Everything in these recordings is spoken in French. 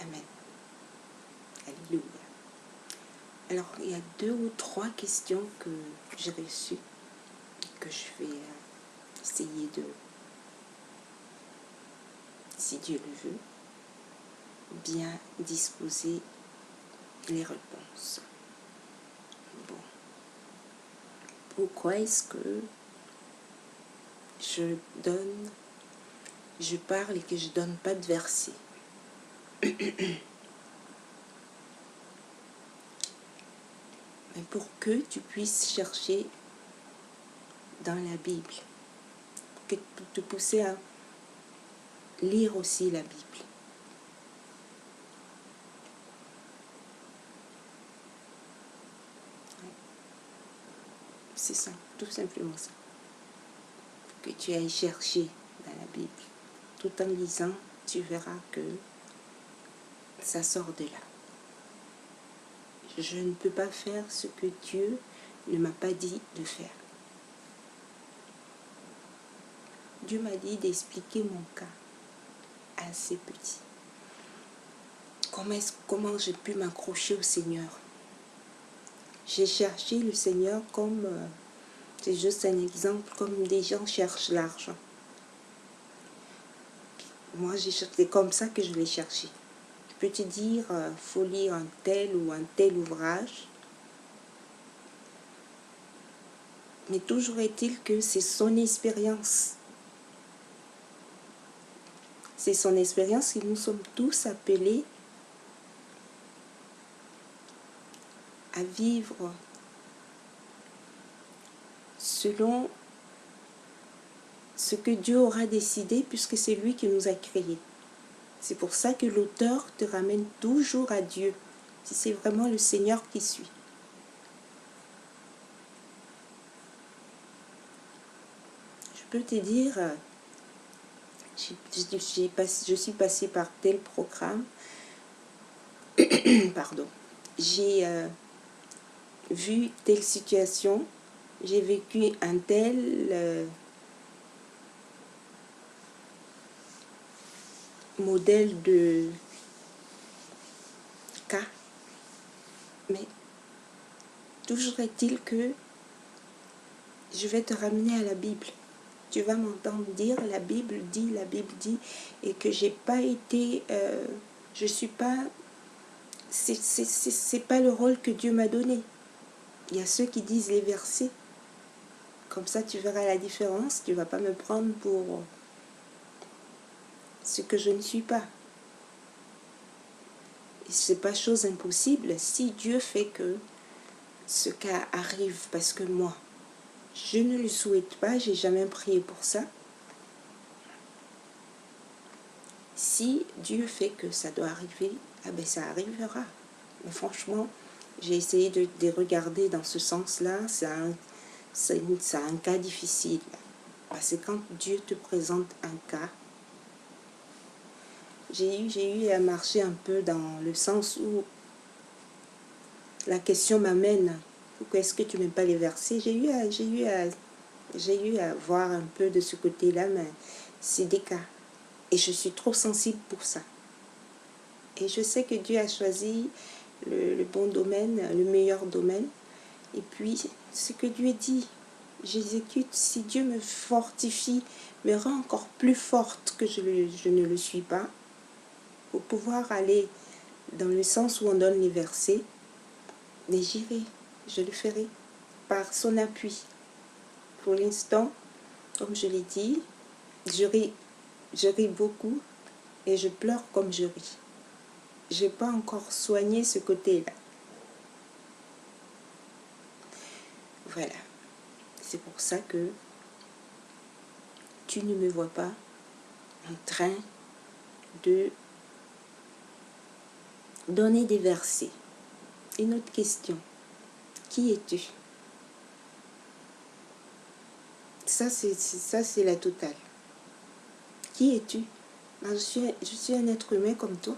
Amen. Alléluia. Alors, il y a 2 ou 3 questions que j'ai reçues, que je vais essayer de, si Dieu le veut, bien disposer les réponses. Bon. Pourquoi est-ce que je parle et que je ne donne pas de verset? Mais pour que tu puisses chercher dans la Bible, pour te pousser à lire aussi la Bible. C'est ça, tout simplement ça. Que tu ailles chercher dans la Bible. Tout en lisant, tu verras que ça sort de là. Je ne peux pas faire ce que Dieu ne m'a pas dit de faire. Dieu m'a dit d'expliquer mon cas assez petit. Comment j'ai pu m'accrocher au Seigneur? J'ai cherché le Seigneur comme, c'est juste un exemple, comme des gens cherchent l'argent. Moi, c'est comme ça que je l'ai cherché. Je peux te dire, faut lire un tel ou un tel ouvrage. Mais toujours est-il que c'est son expérience. C'est son expérience que nous sommes tous appelés à vivre selon ce que Dieu aura décidé, puisque c'est lui qui nous a créés. C'est pour ça que l'auteur te ramène toujours à Dieu, si c'est vraiment le Seigneur qui suit. Je peux te dire, je suis passée par tel programme, pardon, j'ai vu telle situation, j'ai vécu un tel modèle de cas, mais toujours est-il que je vais te ramener à la Bible. Tu vas m'entendre dire la Bible dit, et que j'ai pas été, je suis pas, c'est pas le rôle que Dieu m'a donné. Il y a ceux qui disent les versets. Comme ça, tu verras la différence. Tu vas pas me prendre pour ce que je ne suis pas. C'est pas chose impossible. Si Dieu fait que ce cas arrive, parce que moi, je ne le souhaite pas, j'ai jamais prié pour ça. Si Dieu fait que ça doit arriver, ah ben ça arrivera. Mais franchement, j'ai essayé de regarder dans ce sens-là. C'est un cas difficile. Parce que quand Dieu te présente un cas, j'ai eu à marcher un peu dans le sens où la question m'amène. Pourquoi est-ce que tu n'aimes pas les versets? J'ai eu à voir un peu de ce côté-là, mais c'est des cas. Et je suis trop sensible pour ça. Et je sais que Dieu a choisi le bon domaine, le meilleur domaine. Et puis, ce que Dieu dit, j'exécute. Si Dieu me fortifie, me rend encore plus forte que je ne le suis pas, pour pouvoir aller dans le sens où on donne les versets, mais j'irai, je le ferai par son appui. Pour l'instant, comme je l'ai dit, je ris beaucoup et je pleure comme je ris. Je n'ai pas encore soigné ce côté-là. Voilà. C'est pour ça que tu ne me vois pas en train de donner des versets. Une autre question. Qui es-tu? Ça, c'est la totale. Qui es-tu? Ben, je suis un être humain comme toi.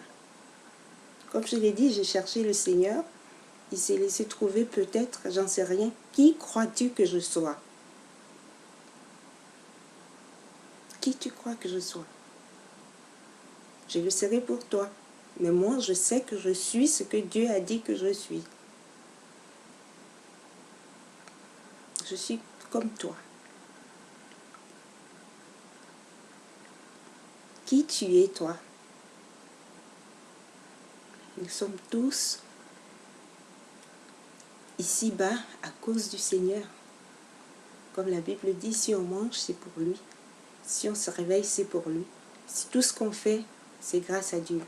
Comme je l'ai dit, j'ai cherché le Seigneur. Il s'est laissé trouver peut-être, j'en sais rien. Qui crois-tu que je sois? Qui tu crois que je sois? Je le serai pour toi. Mais moi, je sais que je suis ce que Dieu a dit que je suis. Je suis comme toi. Qui tu es, toi? Nous sommes tous ici-bas à cause du Seigneur. Comme la Bible dit, si on mange, c'est pour lui. Si on se réveille, c'est pour lui. Si tout ce qu'on fait, c'est grâce à Dieu.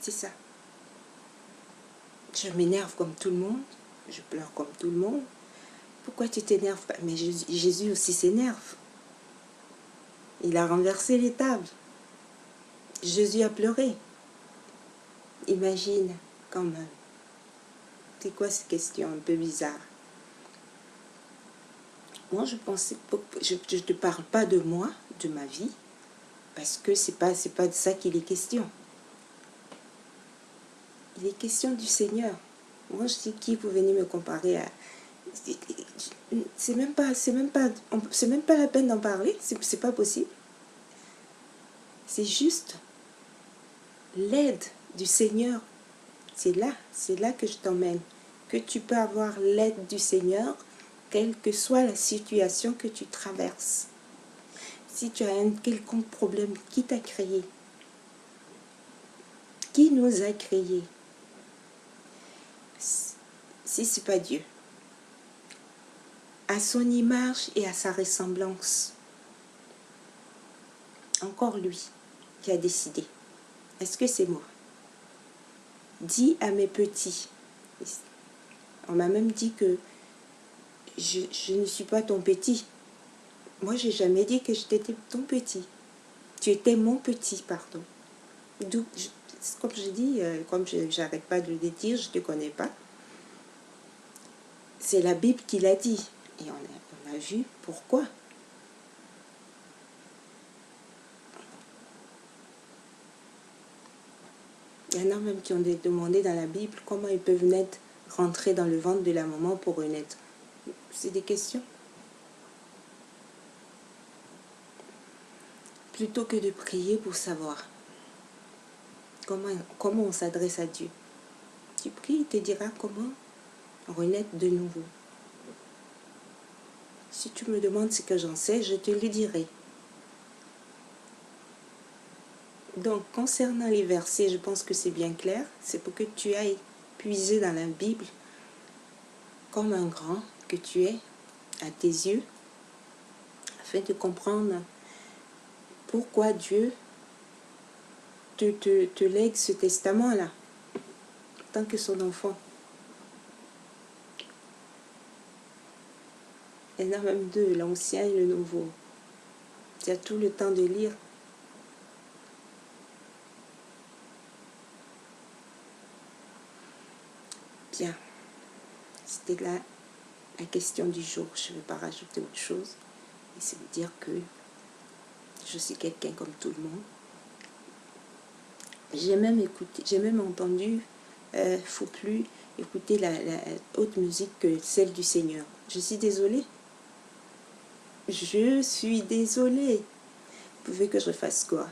C'est ça. Je m'énerve comme tout le monde. Je pleure comme tout le monde. Pourquoi tu t'énerves pas? Mais Jésus aussi s'énerve. Il a renversé les tables. Jésus a pleuré. Imagine, quand même. C'est quoi cette question un peu bizarre? Moi, je pensais, je ne te parle pas de moi, de ma vie, parce que c'est pas de ça qu'il est question. Il est question du Seigneur. Moi, je dis qui vous venez me comparer à... C'est même pas la peine d'en parler, c'est pas possible. C'est juste l'aide du Seigneur. C'est là que je t'emmène. Que tu peux avoir l'aide du Seigneur, quelle que soit la situation que tu traverses. Si tu as un quelconque problème, qui t'a créé? Qui nous a créés? Si ce n'est pas Dieu. À son image et à sa ressemblance. Encore lui qui a décidé. Est-ce que c'est moi? Dis à mes petits. On m'a même dit que je ne suis pas ton petit. Moi, j'ai jamais dit que j'étais ton petit. Tu étais mon petit, pardon. Donc, comme je dis, comme j'arrête pas de le dire, je ne te connais pas. C'est la Bible qui l'a dit. Et on a vu pourquoi. Il y en a même qui ont demandé dans la Bible comment ils peuvent naître, rentrer dans le ventre de la maman pour naître. C'est des questions. Plutôt que de prier pour savoir comment on s'adresse à Dieu. Tu pries, il te dira comment renaître de nouveau. Si tu me demandes ce que j'en sais, je te le dirai. Donc, concernant les versets, je pense que c'est bien clair. C'est pour que tu ailles puiser dans la Bible comme un grand que tu es à tes yeux, afin de comprendre pourquoi Dieu te lègue ce testament-là, en tant que son enfant. Il y en a même deux, l'ancien et le nouveau. Tu as tout le temps de lire. Bien, c'était là la question du jour. Je ne vais pas rajouter autre chose. Et c'est de dire que je suis quelqu'un comme tout le monde. J'ai même écouté, j'ai même entendu, faut plus écouter la haute musique que celle du Seigneur. Je suis désolée. Je suis désolée. Vous pouvez que je fasse quoi?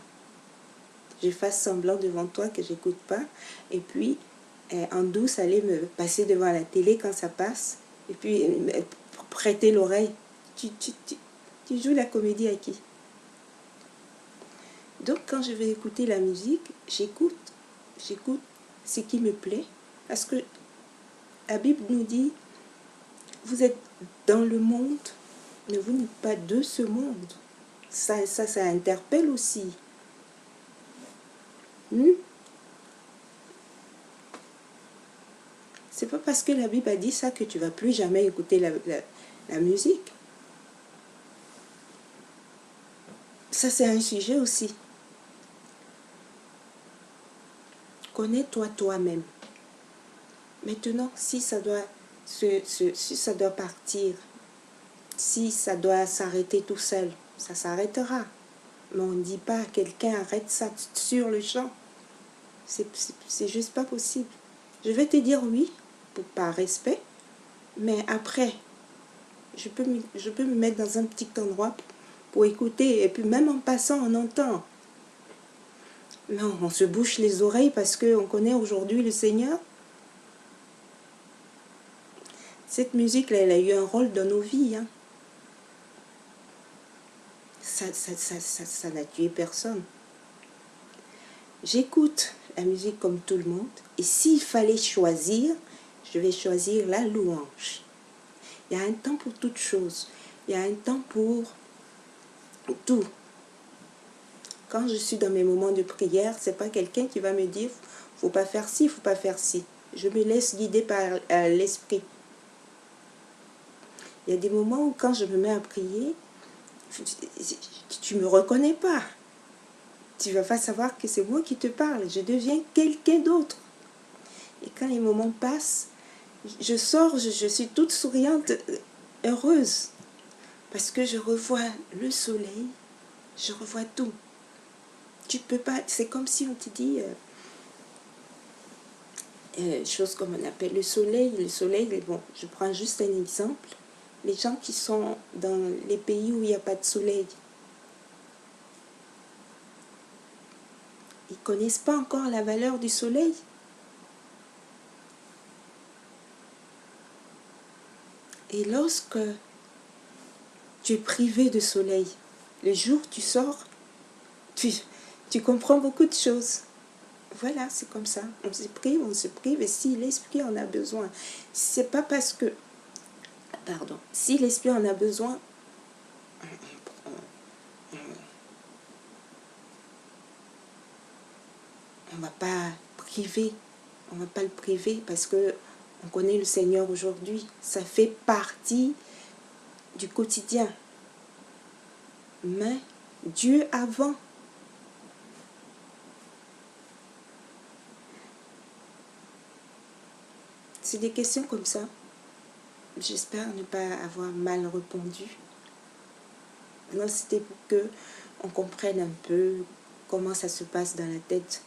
Je fasse semblant devant toi que j'écoute pas. Et puis, en douce, aller me passer devant la télé quand ça passe. Et puis, prêter l'oreille. Tu joues la comédie à qui? Donc, quand je vais écouter la musique, j'écoute ce qui me plaît. Parce que la Bible nous dit, vous êtes dans le monde, mais vous n'êtes pas de ce monde. Ça interpelle aussi. C'est pas parce que la Bible a dit ça que tu vas plus jamais écouter la musique. Ça, c'est un sujet aussi. Connais-toi toi-même. Maintenant, si ça doit partir, si ça doit s'arrêter tout seul, ça s'arrêtera. Mais on ne dit pas à quelqu'un arrête ça sur le champ. C'est juste pas possible. Je vais te dire oui, par respect, mais après, je peux me mettre dans un petit endroit pour écouter. Et puis même en passant, on entend. Non, on se bouche les oreilles parce qu'on connaît aujourd'hui le Seigneur. Cette musique-là, elle a eu un rôle dans nos vies. Hein. Ça n'a tué personne. J'écoute la musique comme tout le monde. Et s'il fallait choisir, je vais choisir la louange. Il y a un temps pour toute chose. Il y a un temps pour tout. Quand je suis dans mes moments de prière, ce n'est pas quelqu'un qui va me dire « faut pas faire ci, il ne faut pas faire ci ». Je me laisse guider par l'esprit. Il y a des moments où quand je me mets à prier, tu ne me reconnais pas. Tu ne vas pas savoir que c'est moi qui te parle. Je deviens quelqu'un d'autre. Et quand les moments passent, je sors, je suis toute souriante, heureuse. Parce que je revois le soleil, je revois tout. Tu peux pas, c'est comme si on te dit, chose comme on appelle le soleil, bon, je prends juste un exemple. Les gens qui sont dans les pays où il n'y a pas de soleil, ils ne connaissent pas encore la valeur du soleil. Et lorsque tu es privé de soleil, le jour où tu sors, tu comprends beaucoup de choses. Voilà, c'est comme ça. On se prive, et si l'esprit en a besoin, c'est pas parce que, pardon, si l'esprit en a besoin, on va pas priver, on va pas le priver parce que on connaît le Seigneur aujourd'hui. Ça fait partie du quotidien. Mais Dieu avant. C'est des questions comme ça. J'espère ne pas avoir mal répondu. Non, c'était pour que on comprenne un peu comment ça se passe dans la tête.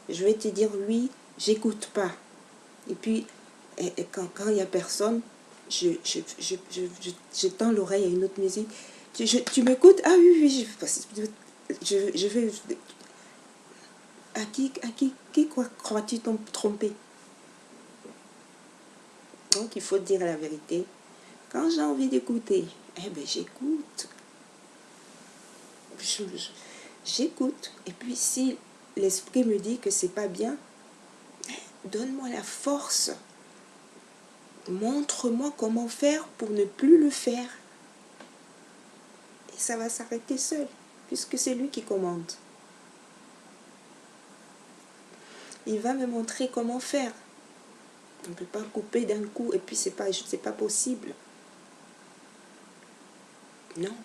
Je vais te dire, oui, j'écoute pas. Et puis, quand il n'y a personne, je tends l'oreille à une autre musique. Tu m'écoutes? Ah oui, oui, je vais... À qui crois-tu tromper? Donc, il faut dire la vérité. Quand j'ai envie d'écouter, eh bien, j'écoute. J'écoute. Et puis, si l'esprit me dit que c'est pas bien, donne-moi la force. Montre-moi comment faire pour ne plus le faire. Et ça va s'arrêter seul, puisque c'est lui qui commande. Il va me montrer comment faire. On ne peut pas couper d'un coup, et puis c'est pas possible. Non.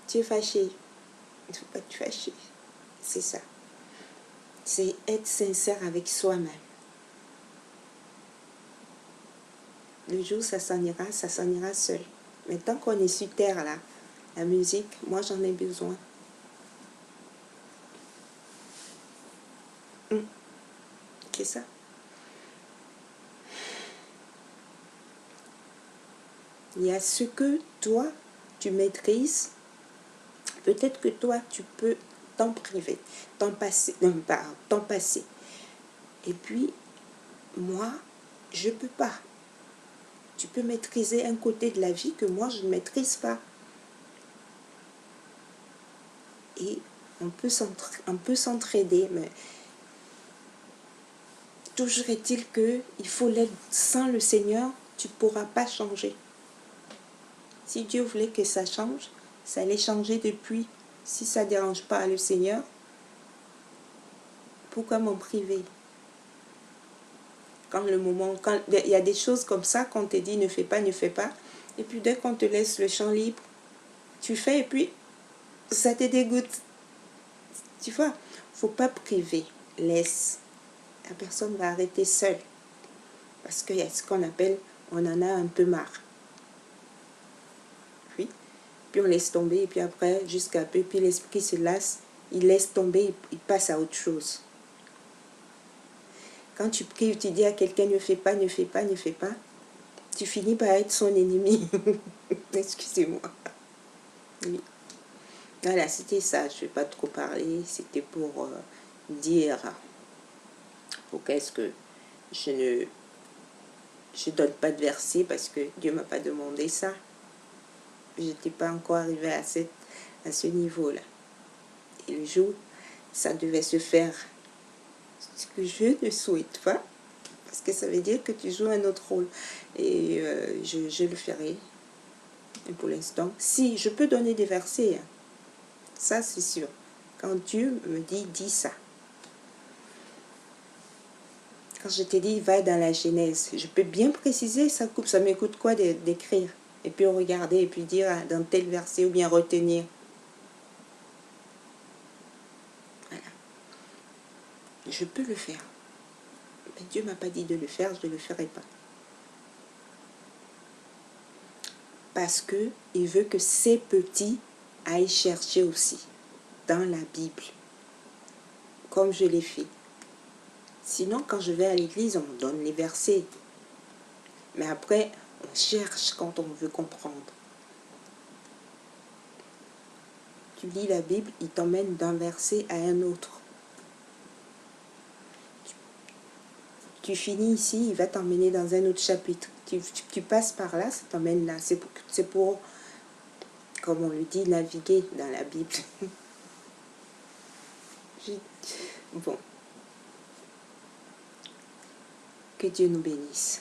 Tu es fâché. Il ne faut pas te fâcher. C'est ça. C'est être sincère avec soi-même. Le jour où ça s'en ira seul. Mais tant qu'on est sur terre là, la musique, moi j'en ai besoin. C'est ça. Il y a ce que toi, tu maîtrises. Peut-être que toi, tu peux t'en priver, t'en passer. Et puis, moi, je ne peux pas. Tu peux maîtriser un côté de la vie que moi, je ne maîtrise pas. Et on peut s'entraider, mais toujours est-il qu'il faut l'aide. Sans le Seigneur, tu ne pourras pas changer. Si Dieu voulait que ça change, ça allait changer depuis. Si ça ne dérange pas le Seigneur, pourquoi m'en priver? Quand il y a des choses comme ça qu'on te dit ne fais pas, et puis dès qu'on te laisse le champ libre, tu fais et puis ça te dégoûte. Tu vois, il ne faut pas priver. Laisse. La personne va arrêter seule. Parce qu'il y a ce qu'on appelle, on en a un peu marre. Puis on laisse tomber, et puis après, jusqu'à peu, puis l'esprit se lasse, il laisse tomber, il passe à autre chose. Quand tu pries, tu dis à quelqu'un ne fais pas, ne fais pas, ne fais pas, tu finis par être son ennemi. Excusez-moi. Oui. Voilà, c'était ça. Je ne vais pas trop parler. C'était pour dire pourquoi est-ce que je donne pas de verset, parce que Dieu m'a pas demandé ça. Je n'étais pas encore arrivée à ce niveau-là. Et le jour, ça devait se faire. Ce que je ne souhaite pas, parce que ça veut dire que tu joues un autre rôle. Et je le ferai. Et pour l'instant, si je peux donner des versets, hein, ça c'est sûr. Quand Dieu me dit, dis ça. Quand je te dis, va dans la Genèse, je peux bien préciser, ça m'écoute quoi d'écrire, et puis regarder, et puis dire dans tel verset, ou bien retenir. Voilà. Je peux le faire. Mais Dieu ne m'a pas dit de le faire, je ne le ferai pas. Parce qu'il veut que ces petits aillent chercher aussi dans la Bible, comme je l'ai fait. Sinon, quand je vais à l'église, on me donne les versets. Mais après, on cherche quand on veut comprendre. Tu lis la Bible, il t'emmène d'un verset à un autre. Tu finis ici, il va t'emmener dans un autre chapitre. Tu passes par là, ça t'emmène là. C'est pour, comme on le dit, naviguer dans la Bible. Bon. Que Dieu nous bénisse.